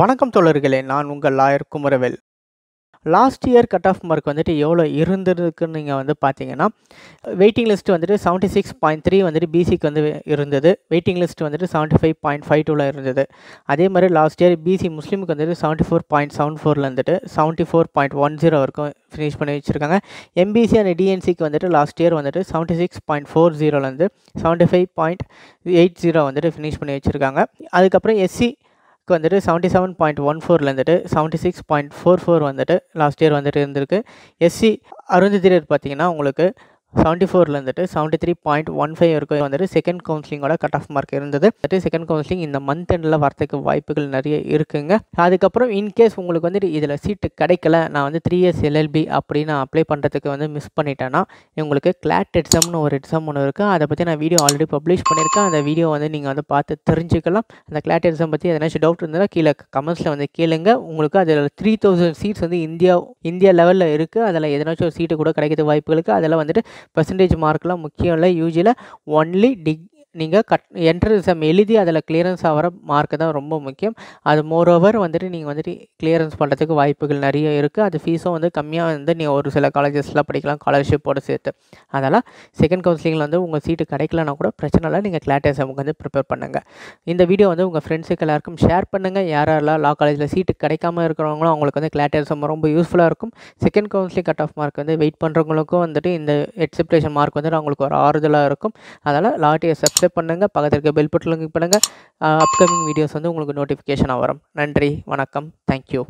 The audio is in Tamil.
வணக்கம் தோழர்களே, நான் உங்கள் lawyer Kumaravel. Last year cut off mark வந்துட்டு எவ்வளோ இருந்திருக்குன்னு நீங்கள் வந்து பார்த்தீங்கன்னா, வெயிட்டிங் லிஸ்ட் வந்துட்டு 76.3 வந்துட்டு பிசிக்கு வந்து இருந்தது. வெயிட்டிங் லிஸ்ட் வந்துட்டு 75.52ல் இருந்தது. அதே மாதிரி லாஸ்ட் இயர் பிசி முஸ்லீமுக்கு வந்துட்டு 74.74ல் இருந்துட்டு 74.10 வரைக்கும் ஃபினிஷ் பண்ணி வச்சுருக்காங்க. எம்பிசி அண்ட் டிஎன்சிக்கு வந்துட்டு லாஸ்ட் இயர் வந்துட்டு 76.40லேருந்து 75.80 வந்துட்டு ஃபினிஷ் பண்ணி வச்சுருக்காங்க. அதுக்கப்புறம் எஸ்சி வந்துட்டு 77.14 இருந்துட்டு 76.44 வந்துட்டு லாஸ்ட் இயர் வந்துட்டு இருந்திருக்கு. எஸ்சி அருந்ததியர் பார்த்தீங்கன்னா உங்களுக்கு 74 இருந்துட்டு 73.15 வரைக்கும் வந்துட்டு செகண்ட் கவுன்சிலிங்கோட கட் ஆஃப் மார்க் இருந்தது. செகண்ட் கவுன்சிலிங் இந்த மந்த் எண்டில் வரத்துக்கு வாய்ப்புகள் நிறைய இருக்குங்க. அதுக்கப்புறம் இன்கேஸ் உங்களுக்கு வந்துட்டு இதில் சீட்டு கிடைக்கல, நான் வந்து 3 இயர்ஸ் எல்எல்பி அப்படின்னு அப்ளை பண்ணுறதுக்கு வந்து மிஸ் பண்ணிட்டேன்னா, உங்களுக்கு கிளாட் எக்ஸாம்னு ஒரு எக்ஸாம் ஒன்று இருக்குது. அதை பற்றி நான் வீடியோ ஆல்ரெடி பப்ளிஷ் பண்ணியிருக்கேன். அந்த வீடியோ வந்து நீங்கள் வந்து பார்த்து தெரிஞ்சுக்கலாம். அந்த கிளாட் எக்ஸாம் பற்றி எதனாச்சும் டவுட் இருந்தால் கீழே கமெண்ட்ஸில் வந்து கேளுங்க. உங்களுக்கு அதில் 3000 சீட்ஸ் வந்து இந்தியா லெவலில் இருக்குது. அதில் எதனாச்சும் ஒரு சீட்டு கூட கிடைக்கிறது வாய்ப்புகள் இருக்குது. அதில் வந்துட்டு பர்சன்டேஜ் மார்க்லாம் முக்கியம் இல்லை. யூஜியில் ஒன்லி நீங்கள் என்ட்ரன்ஸ் எக்ஸாம் எழுதி அதில் கிளியரன்ஸ் ஆகிற மார்க்கு தான் ரொம்ப முக்கியம். அது மோரோவர் வந்துட்டு நீங்கள் வந்துட்டு கிளியரன்ஸ் பண்ணுறதுக்கு வாய்ப்புகள் நிறைய இருக்குது. அது ஃபீஸும் வந்து கம்மியாக வந்து நீங்கள் ஒரு சில காலேஜஸ்லாம் படிக்கலாம் ஸ்காலர்ஷிப்போடு சேர்த்து. அதெல்லாம் செகண்ட் கவுன்சிலிங்கில் வந்து உங்கள் சீட்டு கிடைக்கலனா கூட பிரச்சனை இல்லை. நீங்கள் கிளாட் எக்ஸாமுக்கு வந்து ப்ரிப்பேர் பண்ணுங்கள். இந்த வீடியோ வந்து உங்கள் ஃப்ரெண்ட்ஸுக்கு எல்லாருக்கும் ஷேர் பண்ணுங்கள். யாரெல்லாம் லா காலேஜில் சீட்டு கிடைக்காம இருக்கிறவங்களும் அவங்களுக்கு வந்து கிளாட் எக்ஸாம் ரொம்ப யூஸ்ஃபுல்லாக இருக்கும். Second counselling cut off mark வந்து வெயிட் பண்ணுறவங்களுக்கும் வந்துட்டு இந்த எக்ஸப்டேஷன் மார்க் வந்து அவங்களுக்கு ஒரு ஆறுதலாக இருக்கும். அதனால் லாட்டியை சப்ஸ்கிரைப் பண்ணுங்கள். பக்கத்தில் இருக்க பெல் பட்டனை கிளிக் பண்ணுங்கள். அப்கமிங் வீடியோஸ் வந்து உங்களுக்கு நோட்டிஃபிகேஷனாக வரும். நன்றி, வணக்கம், தேங்க்யூ.